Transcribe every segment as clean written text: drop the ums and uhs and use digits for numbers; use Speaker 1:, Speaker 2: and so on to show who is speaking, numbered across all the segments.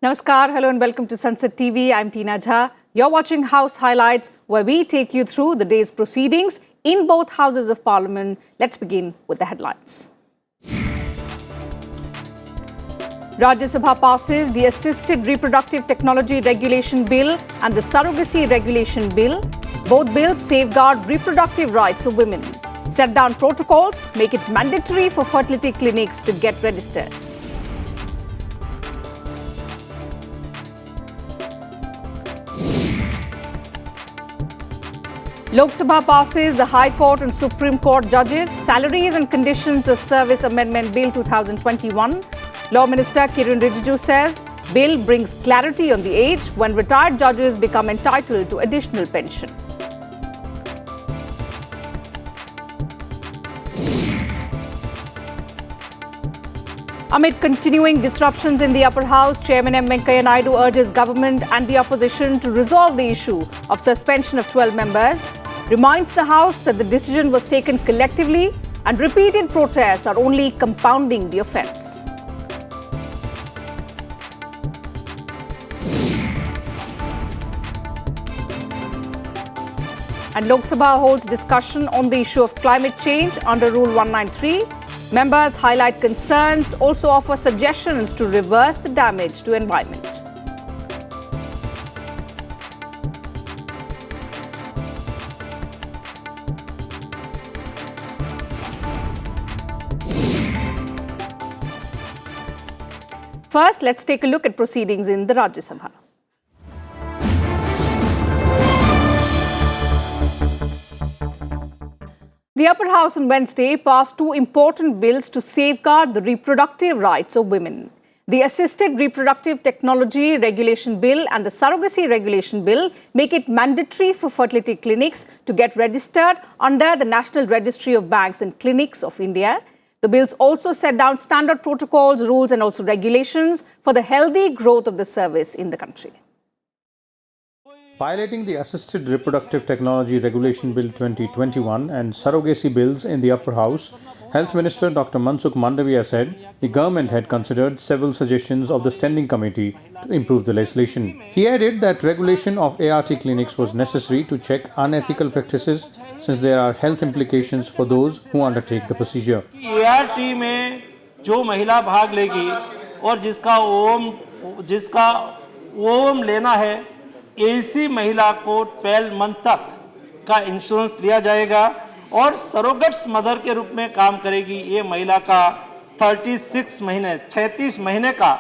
Speaker 1: Namaskar, hello and welcome to Sunset TV. I'm Tina Jha. You're watching House Highlights, where we take you through the day's proceedings in both houses of Parliament. Let's begin with the headlines. Rajya Sabha passes the Assisted Reproductive Technology Regulation Bill and the Surrogacy Regulation Bill. Both bills safeguard reproductive rights of women. Set down protocols, make it mandatory for fertility clinics to get registered. Lok Sabha passes the High Court and Supreme Court judges' salaries and conditions of service amendment bill 2021. Law Minister Kiren Rijiju says bill brings clarity on the age when retired judges become entitled to additional pension. Amid continuing disruptions in the upper house, Chairman M. Venkaiah Naidu urges government and the opposition to resolve the issue of suspension of 12 members, reminds the House that the decision was taken collectively and repeated protests are only compounding the offence. And Lok Sabha holds discussion on the issue of climate change under Rule 193. Members highlight concerns, also offer suggestions to reverse the damage to environment. First, let's take a look at proceedings in the Rajya Sabha. The Upper House on Wednesday passed two important bills to safeguard the reproductive rights of women. The Assisted Reproductive Technology Regulation Bill and the Surrogacy Regulation Bill make it mandatory for fertility clinics to get registered under the National Registry of Banks and Clinics of India. The bills also set down standard protocols, rules and also regulations for the healthy growth of the service in the country.
Speaker 2: Piloting the Assisted Reproductive Technology Regulation Bill 2021 and surrogacy bills in the Upper House, Health Minister Dr. Mansukh Mandaviya said the government had considered several suggestions of the Standing Committee to improve the legislation. He added that regulation of ART clinics was necessary to check unethical practices since there are health implications for those who undertake the procedure.
Speaker 3: ART में जो महिला भाग लेगी और जिसका ओम लेना है, ऐसी महिला को 12 मंथ तक का इंश्योरेंस दिया जाएगा और सरोगेट्स मदर के रूप में काम करेगी ये महिला का 36 महीने का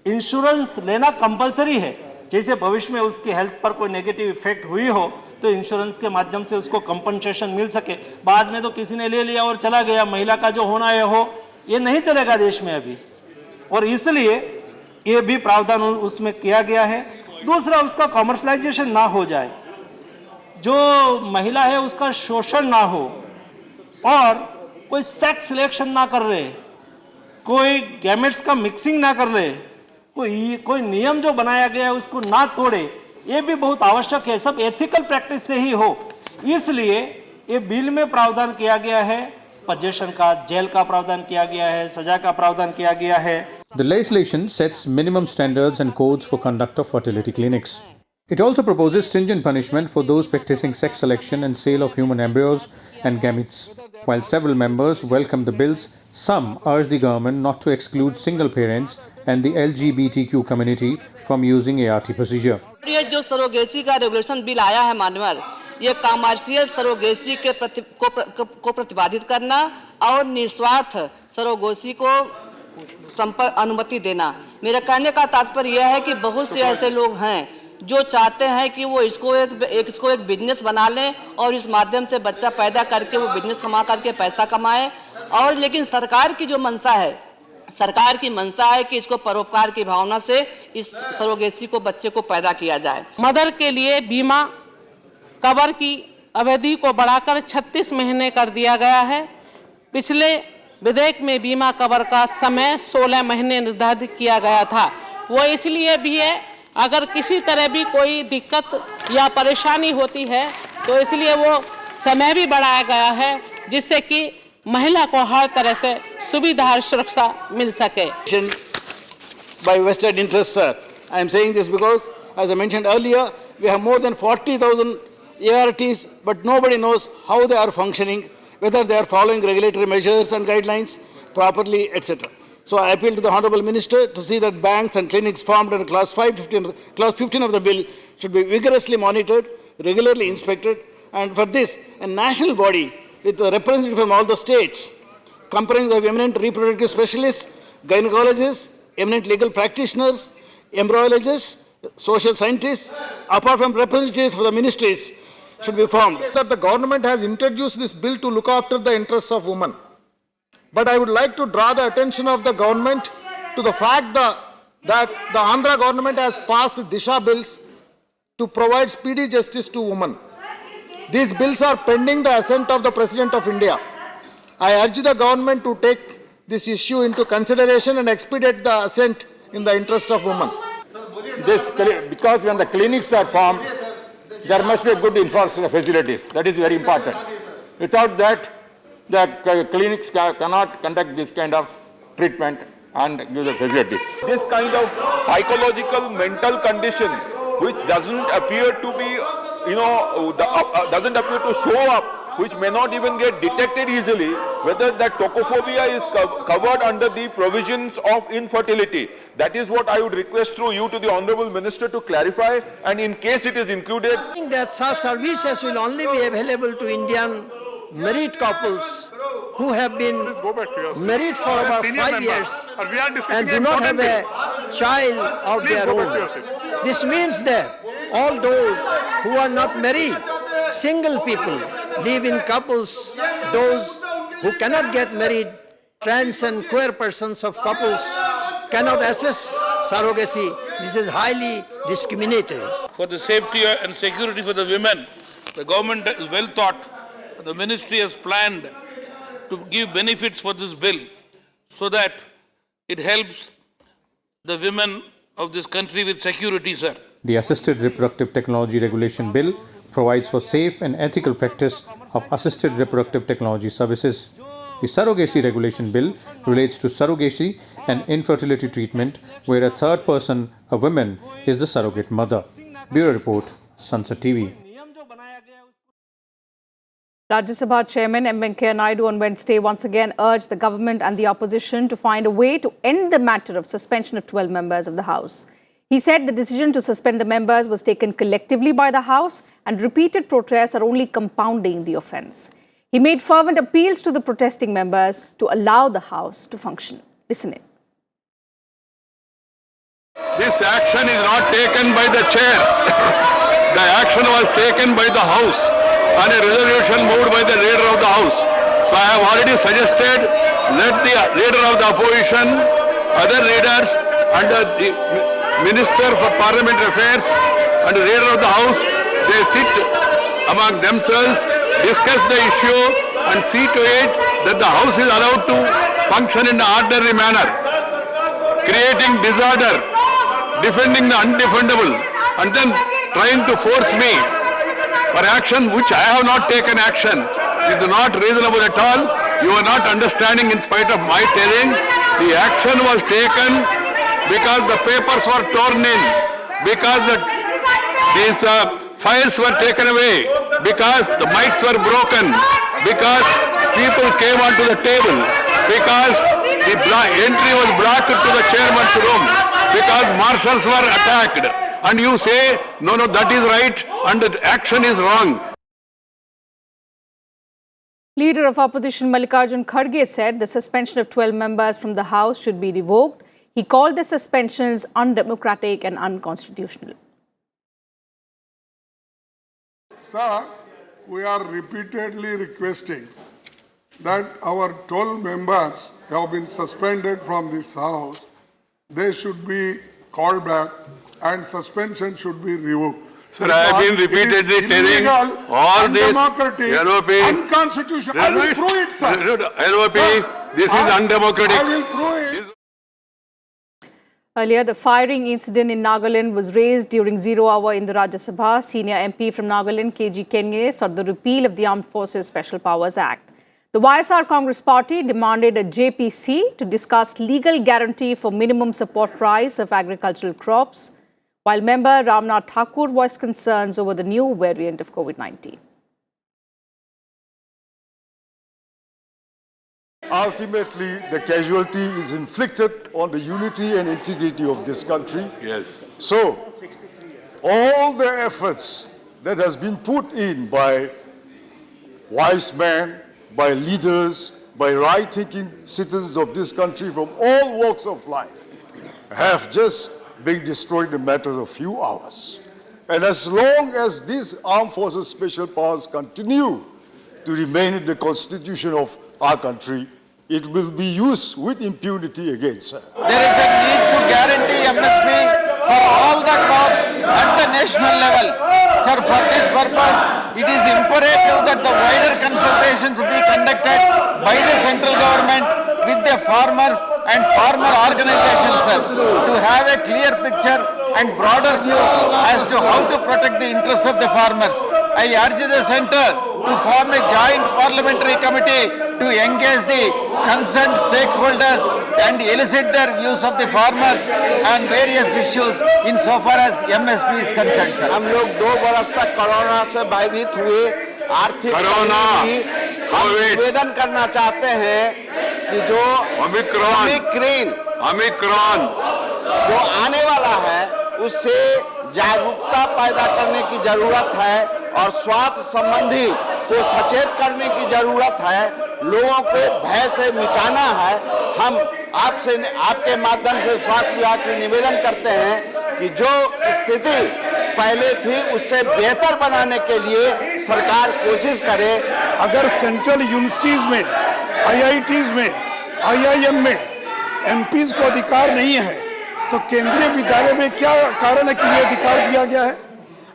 Speaker 3: इंश्योरेंस लेना कंपलसरी है। जैसे भविष्य में उसकी हेल्थ पर कोई नेगेटिव इफेक्ट हुई हो तो इंश्योरेंस के माध्यम से उसको कंपनसेशन मिल सके। बाद में तो किसी ने ले लिया और चला गया, महिला का जो होना है हो, ये नहीं चलेगा देश में अभी, और इसलिए ये भी प्रावधान उसमें किया गया है। दूसरा, उसका कमर्शलाइजेशन ना हो जाए, जो महिला है उसका शोषण ना हो और कोई सेक्स सिलेक्शन ना कर रहे, कोई गैमेट्स का मिक्सिंग ना कर रहे, कोई नियम जो बनाया गया है उसको ना तोड़े, ये भी बहुत आवश्यक है। सब एथिकल प्रैक्टिस से ही हो, इसलिए ये बिल में प्रावधान किया गया है। पजेशन का, जेल का प्रावधान किया गया है, सजा का प्रावधान किया गया है।
Speaker 2: The legislation sets minimum standards and codes for conduct of fertility clinics. It also proposes stringent punishment for those practicing sex selection and sale of human embryos and gametes. While several members welcomed the bills, some urged the government not to exclude single parents and the LGBTQ community from using ART procedure.
Speaker 4: ये जो surrogacy का regulation bill आया है मानवर, ये commercial surrogacy को प्रतिबंधित करना और निस्वार्थ सरोगेसी को अनुमति देना। मेरा कहने का तात्पर्य यह है कि बहुत से ऐसे लोग हैं जो चाहते हैं कि वो इसको एक बिजनेस बना लें और इस माध्यम से बच्चा पैदा करके वो बिजनेस कमा करके पैसा कमाएं, और लेकिन सरकार की जो मंशा है, सरकार की मंशा है कि इसको परोपकार की भावना से इस सरोगेसी को बच्चे को पैदा किया जाए।
Speaker 5: मदर के लिए बीमा कवर की अवधि को बढ़ाकर 36 महीने कर दिया गया है। पिछले विधेयक में बीमा कवर का समय 16 महीने निर्धारित किया गया था। वो इसलिए भी है, अगर किसी तरह भी कोई दिक्कत या परेशानी होती है तो इसलिए वो समय भी बढ़ाया गया है, जिससे कि महिला को हर तरह से सुविधा और सुरक्षा मिल सके।
Speaker 6: By vested interests, sir. I am saying this because, as I mentioned earlier, we have more than 40,000 ARTs, but nobody knows how they are functioning, whether they are following regulatory measures and guidelines properly, etc. So I appeal to the Honourable Minister to see that banks and clinics formed under Clause 15 of the bill should be vigorously monitored, regularly inspected, and for this, a national body with a representative from all the states, comprising of eminent reproductive specialists, gynecologists, eminent legal practitioners, embryologists, social scientists, apart from representatives for the ministries, should be formed.
Speaker 7: That the government has introduced this bill to look after the interests of women. But I would like to draw the attention of the government to the fact that the Andhra government has passed Disha bills to provide speedy justice to women. These bills are pending the assent of the President of India. I urge the government to take this issue into consideration and expedite the assent in the interest of women.
Speaker 8: Because when the clinics are formed, there must be good infrastructure facilities. That is very important. Without that, the clinics cannot conduct this kind of treatment and give the facilities.
Speaker 9: This kind of psychological mental condition which doesn't appear to be, doesn't appear to show up, which may not even get detected easily, whether that tocophobia is covered under the provisions of infertility. That is what I would request through you to the Honourable Minister to clarify, and in case it is included.
Speaker 10: I think that such services will only be available to Indian married couples who have been married for about 5 years and do not have a child of their own. This means that all those who are not married, single people, live in couples, those who cannot get married, trans and queer persons of couples cannot access surrogacy. This is highly discriminatory.
Speaker 11: For the safety and security for the women, the government is well thought. The ministry has planned to give benefits for this bill so that it helps the women of this country with security, sir.
Speaker 2: The Assisted Reproductive Technology Regulation Bill provides for safe and ethical practice of assisted reproductive technology services. The Surrogacy Regulation Bill relates to surrogacy and infertility treatment, where a third person, a woman, is the surrogate mother. Bureau Report, Sunset TV.
Speaker 1: Rajya Sabha Chairman M. Venkaiah Naidu on Wednesday once again urged the government and the opposition to find a way to end the matter of suspension of 12 members of the House. He said the decision to suspend the members was taken collectively by the House and repeated protests are only compounding the offence. He made fervent appeals to the protesting members to allow the House to function. Listen in.
Speaker 9: This action is not taken by the chair. The action was taken by the House and a resolution moved by the leader of the House. So I have already suggested, let the leader of the opposition, other leaders and the Minister for Parliamentary Affairs and the leader of the House, they sit among themselves, discuss the issue and see to it that the House is allowed to function in an orderly manner. Creating disorder, defending the undefendable and then trying to force me for action which I have not taken action is not reasonable at all. You are not understanding in spite of my telling. The action was taken because the papers were torn in, because these files were taken away, because the mics were broken, because people came onto the table, because the entry was blocked to the chairman's room, because marshals were attacked. And you say, no, that is right and the action is wrong.
Speaker 1: Leader of Opposition Mallikarjun Kharge said the suspension of 12 members from the House should be revoked. He called the suspensions undemocratic and unconstitutional.
Speaker 12: Sir, we are repeatedly requesting that our 12 members have been suspended from this House. They should be called back and suspension should be revoked.
Speaker 9: Sir, I have been repeatedly telling all this
Speaker 12: unconstitutional. I will prove it, sir.
Speaker 9: LOP, this is undemocratic.
Speaker 12: I will prove it.
Speaker 1: Earlier, the firing incident in Nagaland was raised during 0 hour in the Rajya Sabha. Senior MP from Nagaland, KG Kenye, sought the repeal of the Armed Forces Special Powers Act. The YSR Congress Party demanded a JPC to discuss legal guarantee for minimum support price of agricultural crops. while member Ramnath Thakur voiced concerns over the new variant of COVID-19.
Speaker 13: Ultimately, the casualty is inflicted on the unity and integrity of this country.
Speaker 9: Yes.
Speaker 13: So, all the efforts that has been put in by wise men, by leaders, by right-thinking citizens of this country from all walks of life have just been destroyed in matters of few hours. And as long as these armed forces special powers continue to remain in the constitution of our country, it will be used with impunity against her.
Speaker 14: There is a need to guarantee MSP for all the crops at the national level. Sir, for this purpose, it is imperative that the wider consultations be conducted by the central government with the farmers and farmer organizations, sir, to have a clear picture and broader view as to how to protect the interest of the farmers. I urge the centre to form a joint parliamentary committee to engage the concerned stakeholders and elicit their views of the farmers on various issues insofar as MSP is concerned, sir.
Speaker 10: हम लोग 2 बरस तक corona से भयभीत हुए आर्थिक तंगी हम निवेदन करना चाहते हैं कि जो ओमिक्रॉन जो आने वाला है उससे जागरूकता पैदा करने की जरूरत है और स्वास्थ्य संबंधी को सचेत करने की जरूरत है, लोगों को भय से मिटाना है। हम आपसे आपके माध्यम से स्वास्थ्य विभाग से निवेदन करते हैं कि जो स्थिति पहले थी उससे बेहतर बनाने के लिए सरकार कोशिश करे।
Speaker 7: अगर सेंट्रल यूनिवर्सिटीज में, IITs में, IIM में MPs को अधिकार नहीं है तो केंद्रीय विद्यालय में क्या कारण है कि ये अधिकार दिया गया है?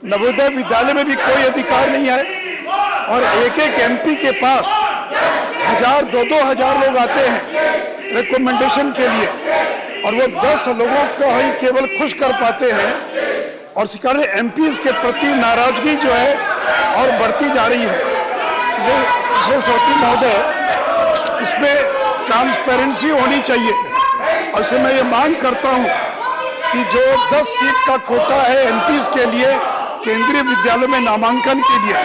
Speaker 7: नवोदय विद्यालय में भी कोई अधिकार नहीं है और एक MP के पास 1000-2000 लोग आते हैं रिकमेंडेशन के लिए और वो 10 लोगों को ही केवल खुश कर पाते हैं और इस कारण MPs के प्रति नाराजगी जो है और बढ़ती जा रही है। इसमें सौती महोदय, इसमें ट्रांसपेरेंसी होनी चाहिए और इससे मैं ये मांग करता हूँ कि जो 10 सीट का कोटा है MPs के लिए केंद्रीय विद्यालय में नामांकन के लिए,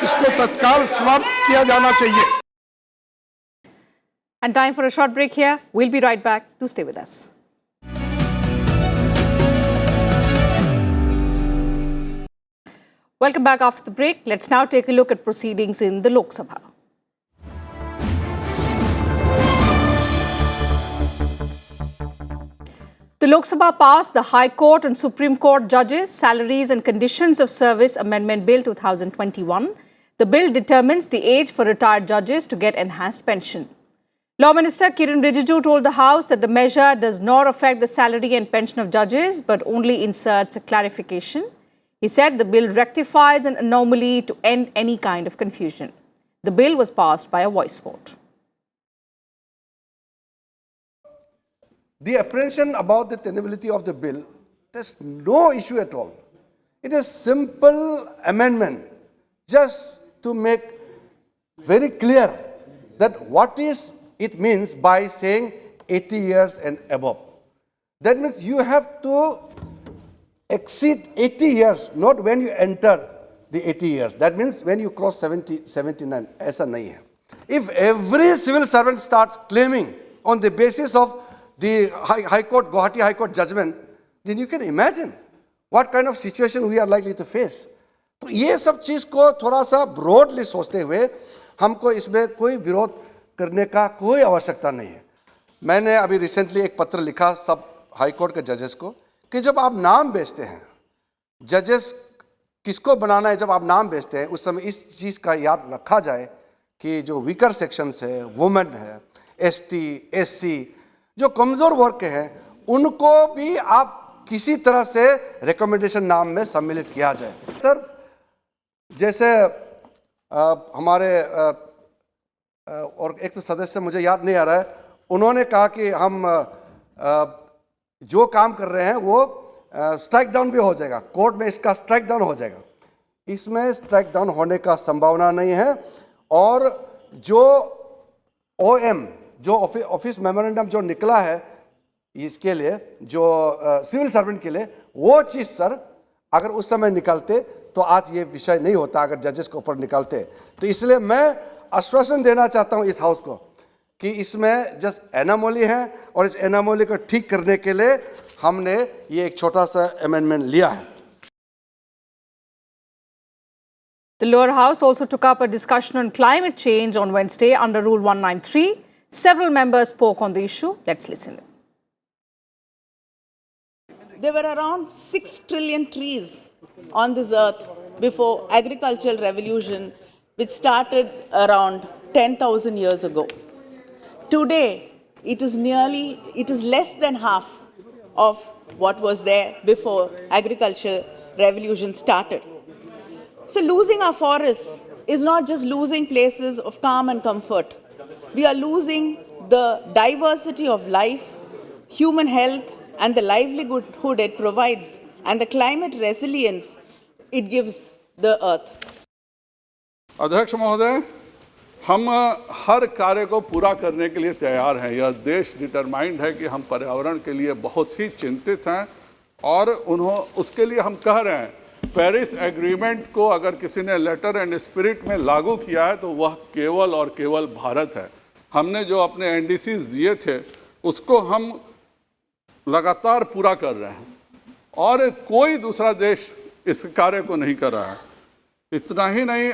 Speaker 7: इसको तत्काल समाप्त किया जाना चाहिए।
Speaker 1: And time for a short break here. We'll be right back. Do stay with us. Welcome back after the break. Let's now take a look at proceedings in the Lok Sabha. The Lok Sabha passed the High Court and Supreme Court judges' salaries and conditions of service amendment bill 2021. The bill determines the age for retired judges to get enhanced pension. Law Minister Kiren Rijiju told the House that the measure does not affect the salary and pension of judges but only inserts a clarification. He said the bill rectifies an anomaly to end any kind of confusion. The bill was passed by a voice vote.
Speaker 15: The apprehension about the tenability of the bill, there's no issue at all. It is simple amendment just to make very clear that what is it means by saying 80 years and above. That means you have to exceed 80 years, not when you enter the 80 years. That means when you cross 70, 79. Aisa nahi hai. If every civil servant starts claiming on the basis of the High Court, Guwahati High Court judgment, then you can imagine what kind of situation we are likely to face. तो ये सब चीज़ को थोड़ा सा broadly सोचते हुए हमको इसमें कोई विरोध करने का कोई आवश्यकता नहीं है। मैंने अभी रिसेंटली एक पत्र लिखा सब हाई कोर्ट के जजेस को कि जब आप नाम बेचते हैं, जजेस किसको बनाना है, जब आप नाम बेचते हैं उस समय इस चीज़ का याद रखा जाए कि जो वीकर सेक्शंस है, वुमेन है, ST, SC, जो कमज़ोर वर्ग के हैं उनको भी आप किसी तरह से रिकमेंडेशन नाम में सम्मिलित किया जाए। सर, जैसे हमारे और एक तो सदस्य मुझे याद नहीं आ रहा है, उन्होंने कहा कि हम जो काम कर रहे हैं वो स्ट्राइक डाउन भी हो जाएगा, कोर्ट में इसका स्ट्राइक डाउन हो जाएगा। इसमें स्ट्राइक डाउन होने का संभावना नहीं है और जो OM जो ऑफिस मेमोरेंडम जो निकला है इसके लिए जो सिविल सर्वेंट के लिए वो चीज़ सर अगर उस समय निकालते तो आज ये विषय नहीं होता, अगर जजेस के ऊपर निकालते। तो इसलिए मैं आश्वासन देना चाहता हूँ इस हाउस को कि इसमें जस्ट एनामोली है और इस एनामोली को ठीक करने के लिए हमने ये एक छोटा सा अमेंडमेंट लिया है।
Speaker 1: The lower house also took up a discussion on climate change on Wednesday under Rule 193. Several members spoke on the issue. Let's listen.
Speaker 16: There were around 6 trillion trees on this earth before agricultural revolution, which started around 10,000 years ago. Today, it is less than half of what was there before agricultural revolution started. So losing our forests is not just losing places of calm and comfort. We are losing the diversity of life, human health, and the livelihood it provides, and the climate resilience it gives the earth.
Speaker 12: अध्यक्ष महोदय, हम हर कार्य को पूरा करने के लिए तैयार हैं। यह देश डिटरमाइंड है कि हम पर्यावरण के लिए बहुत ही चिंतित हैं और उसके लिए हम कह रहे हैं पेरिस एग्रीमेंट को अगर किसी ने लेटर एंड स्पिरिट में लागू किया है तो वह केवल और केवल भारत है। हमने जो अपने एनडीसीज दिए थे उसको हम लगातार पूरा कर रहे हैं और कोई दूसरा देश इस कार्य को नहीं कर रहा है। इतना ही नहीं,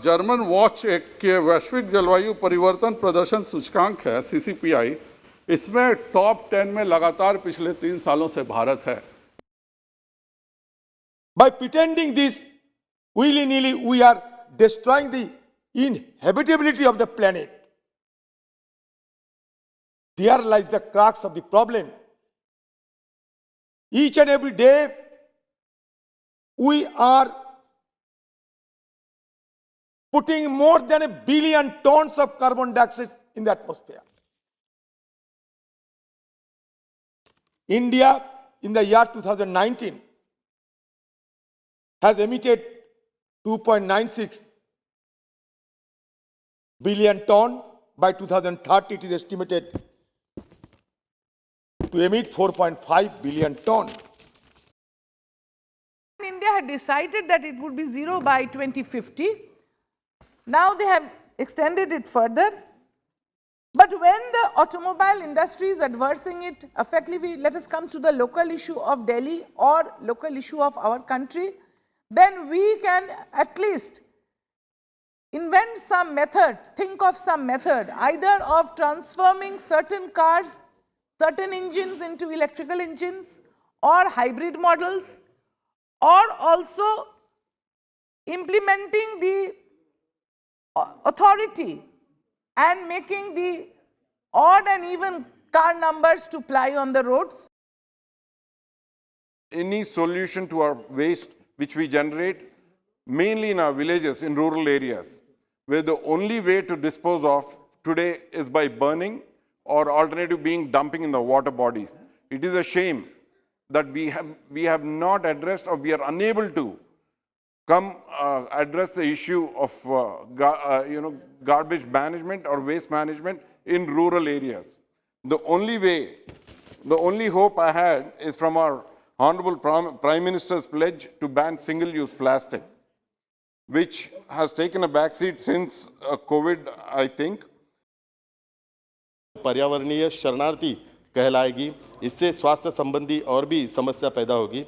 Speaker 12: जर्मन वॉच के वैश्विक जलवायु परिवर्तन प्रदर्शन सूचकांक है CCPI, इसमें टॉप 10 में लगातार पिछले 3 सालों से भारत है।
Speaker 13: By pretending this willy-nilly, we are destroying the inhabitability of the planet. There lies the crux of the problem. Each and every day, we are putting more than 1 billion tons of carbon dioxide in the atmosphere. India, in the year 2019, has emitted 2.96 billion ton. By 2030, it is estimated to emit 4.5 billion ton.
Speaker 17: India had decided that it would be zero by 2050. Now they have extended it further. But when the automobile industry is adversing it, effectively, let us come to the local issue of Delhi or local issue of our country, then we can at least invent some method, think of some method, either of transforming certain cars, certain engines into electrical engines or hybrid models, or also implementing the authority and making the odd and even car numbers to ply on the roads.
Speaker 8: Any solution to our waste which we generate, mainly in our villages, in rural areas, where the only way to dispose of today is by burning or alternative being dumping in the water bodies. It is a shame that we have not addressed, or we are unable to address the issue of garbage management or waste management in rural areas. The only hope I had is from our Honorable Prime Minister's pledge to ban single-use plastic, which has taken a backseat since COVID, I think.
Speaker 18: पर्यावरणीय शरणार्थी कहलाएगी, इससे स्वास्थ्य संबंधी और भी समस्या पैदा होगी।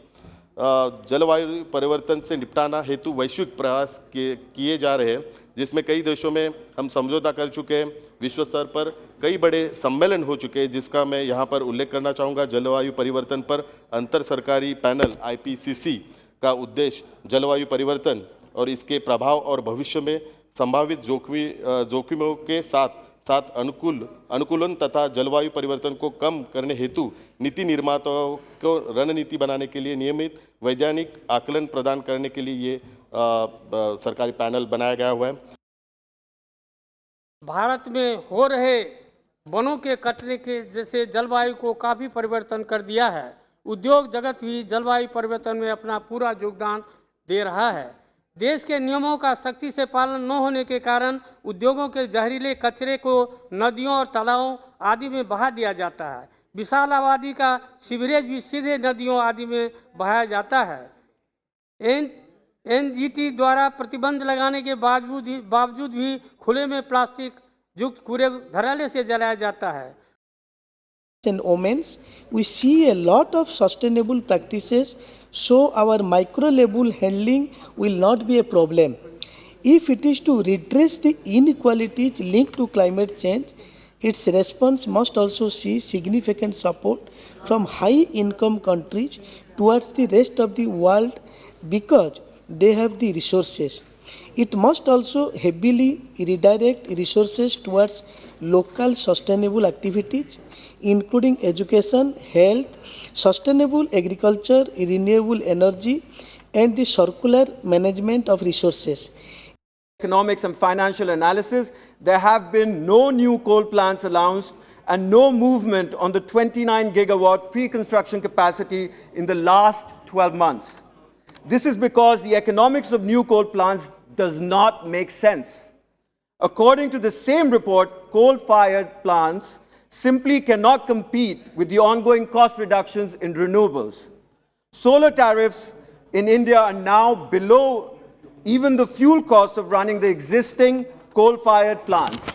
Speaker 18: जलवायु परिवर्तन से निपटाना हेतु वैश्विक प्रयास किए जा रहे हैं, जिसमें कई देशों में हम समझौता कर चुके हैं। विश्व स्तर पर कई बड़े सम्मेलन हो चुके हैं, जिसका मैं यहाँ पर उल्लेख करना चाहूँगा। जलवायु परिवर्तन पर अंतर सरकारी पैनल IPCC का उद्देश्य जलवायु परिवर्तन और इसके प्रभाव और भविष्य में संभावित जोखिमों के साथ अनुकूलन तथा जलवायु परिवर्तन को कम करने हेतु नीति निर्माताओं को रणनीति बनाने के लिए नियमित वैज्ञानिक आकलन प्रदान करने के लिए ये सरकारी पैनल बनाया गया हुआ है।
Speaker 19: भारत में हो रहे वनों के कटने के जैसे जलवायु को काफ़ी परिवर्तन कर दिया है। उद्योग जगत भी जलवायु परिवर्तन में अपना पूरा योगदान दे रहा है। देश के नियमों का सख्ती से पालन न होने के कारण उद्योगों के जहरीले कचरे को नदियों और तालाबों आदि में बहा दिया जाता है। विशाल आबादी का सीवरेज भी सीधे नदियों आदि में बहाया जाता है। एनजीटी द्वारा प्रतिबंध लगाने के बावजूद भी खुले में प्लास्टिक युक्त कूड़े धड़ल्ले से जलाया जाता है।
Speaker 10: In omens, we see a lot of sustainable practices, so our micro-label handling will not be a problem. If it is to redress the inequalities linked to climate change, its response must also see significant support from high-income countries towards the rest of the world because they have the resources. It must also heavily redirect resources towards local sustainable activities, including education, health, sustainable agriculture, renewable energy, and the circular management of resources.
Speaker 20: Economics and financial analysis, there have been no new coal plants announced and no movement on the 29 gigawatt pre-construction capacity in the last 12 months. This is because the economics of new coal plants does not make sense. According to the same report, coal-fired plants simply cannot compete with the ongoing cost reductions in renewables. Solar tariffs in India are now below even the fuel cost of running the existing coal-fired plants.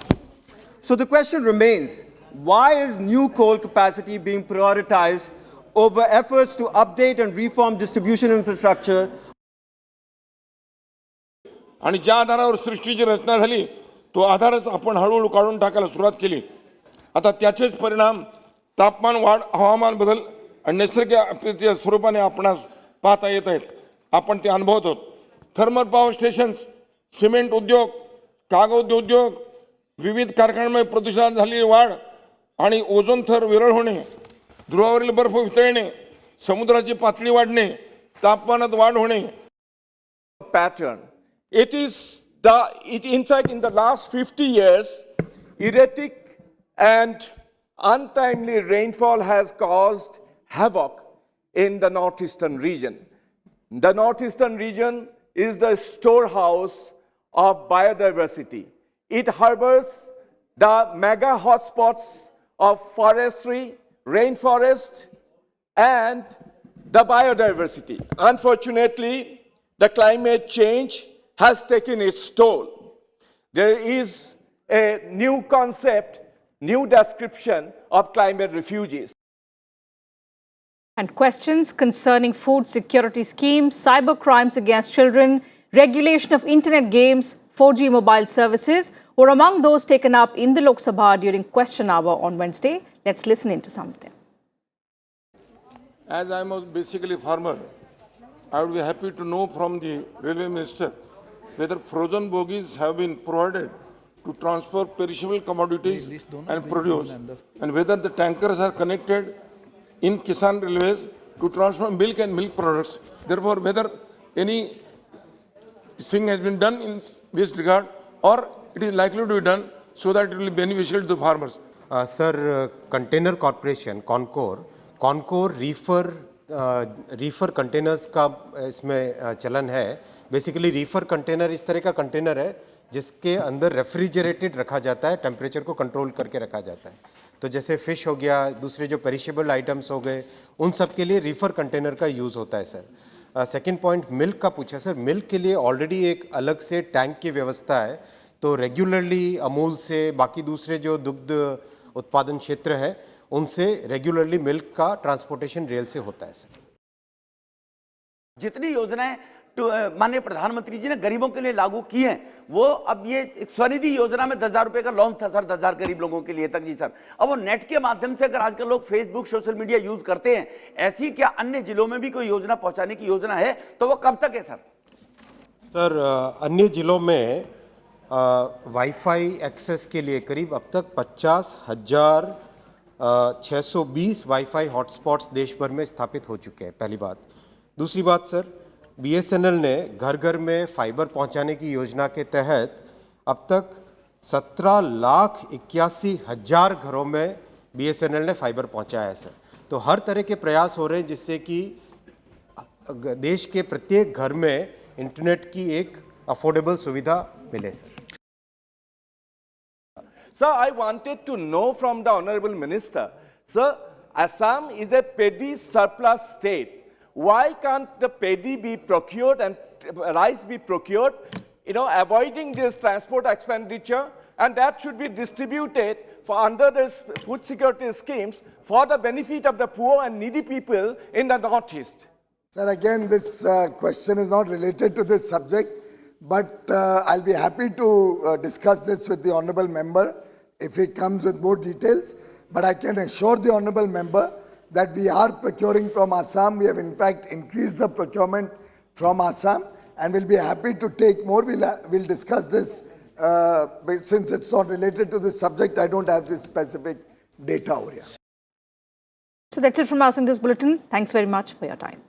Speaker 20: So the question remains, why is new coal capacity being prioritized over efforts to update and reform distribution infrastructure?
Speaker 8: आणि ज्या आधारावर सृष्टीची रचना झाली तो आधारच आपण हळूहळू काढून टाकायला सुरुवात केली. आता त्याचेच परिणाम तापमान वाढ, हवामान बदल आणि नैसर्गिक आपत्तीच्या स्वरूपाने आपणास पाहता येत आहेत. आपण ते अनुभवत आहोत. थर्मल पॉवर स्टेशन्स, सिमेंट उद्योग, कागद उद्योग, विविध कारखान्यांमध्ये प्रदूषणात झालेली वाढ आणि ओझोन थर विरळ होणे, ध्रुवावरील बर्फ वितळणे, समुद्राची पातळी वाढणे, तापमानात वाढ होणे.
Speaker 21: Pattern. In fact, in the last 50 years, erratic and untimely rainfall has caused havoc in the northeastern region. The northeastern region is the storehouse of biodiversity. It harbors the mega hotspots of forestry, rainforest, and the biodiversity. Unfortunately, the climate change has taken its toll. There is a new concept, new description of climate refugees.
Speaker 1: And questions concerning food security schemes, cyber crimes against children, regulation of internet games, 4G mobile services were among those taken up in the Lok Sabha during question hour on Wednesday. Let's listen into some of them.
Speaker 8: As I am basically a farmer, I would be happy to know from the Railway Minister whether frozen bogies have been provided to transfer perishable commodities and produce, and whether the tankers are connected in Kisan Railways to transfer milk and milk products. Therefore, whether any thing has been done in this regard or it is likely to be done so that it will be beneficial to the farmers.
Speaker 22: Sir, Container Corporation, Concor Reifer containers का इसमें चलन है. Basically Reifer container इस तरह का container है जिसके अंदर रेफ्रिजरेटेड रखा जाता है, टेम्परेचर को कंट्रोल करके रखा जाता है. तो जैसे फ़िश हो गया, दूसरे जो पेरिशेबल आइटम्स हो गए, उन सब के लिए रीफर कंटेनर का यूज़ होता है सर. सेकंड पॉइंट मिल्क का पूछा सर. मिल्क के लिए ऑलरेडी एक अलग से टैंक की व्यवस्था है. तो रेगुलरली अमूल से बाकी दूसरे जो दुग्ध उत्पादन क्षेत्र है उनसे रेगुलरली मिल्क का ट्रांसपोर्टेशन रेल से होता है सर.
Speaker 23: जितनी योजनाएं माननीय प्रधानमंत्री जी ने गरीबों के लिए लागू की हैं, वो अब ये स्वनिधि योजना में 10,000 रुपए का लोन था सर, 10,000 गरीब लोगों के लिए तक जी सर. अब वो नेट के माध्यम से अगर आजकल लोग फेसबुक सोशल मीडिया यूज करते हैं, ऐसी क्या अन्य जिलों में भी कोई योजना पहुंचाने की योजना है तो वो कब तक है सर?
Speaker 22: सर अन्य जिलों में वाईफाई एक्सेस के लिए करीब अब तक 50,620 वाईफाई हॉटस्पॉट्स देश भर में स्थापित हो चुके हैं. पहली बात. दूसरी बात सर, बीएसएनएल ने घर घर में फाइबर पहुंचाने की योजना के तहत अब तक 17,81,000 घरों में बीएसएनएल ने फाइबर पहुंचाया है सर. तो हर तरह के प्रयास हो रहे हैं जिससे कि देश के प्रत्येक घर में इंटरनेट की एक अफोर्डेबल सुविधा मिले sir.
Speaker 21: Sir, I wanted to know from the Honorable Minister, sir, Assam is a paddy surplus state. Why can't the paddy be procured and rice be procured, avoiding this transport expenditure, and that should be distributed for under this food security schemes for the benefit of the poor and needy people in the Northeast.
Speaker 3: Sir, again, this question is not related to this subject, but I'll be happy to discuss this with the honourable member if he comes with more details. But I can assure the honourable member that we are procuring from Assam. We have in fact increased the procurement from Assam, and we'll be happy to take more. We'll discuss this. Since it's not related to this subject, I don't have this specific data over here.
Speaker 1: So that's it from us in this bulletin. Thanks very much for your time.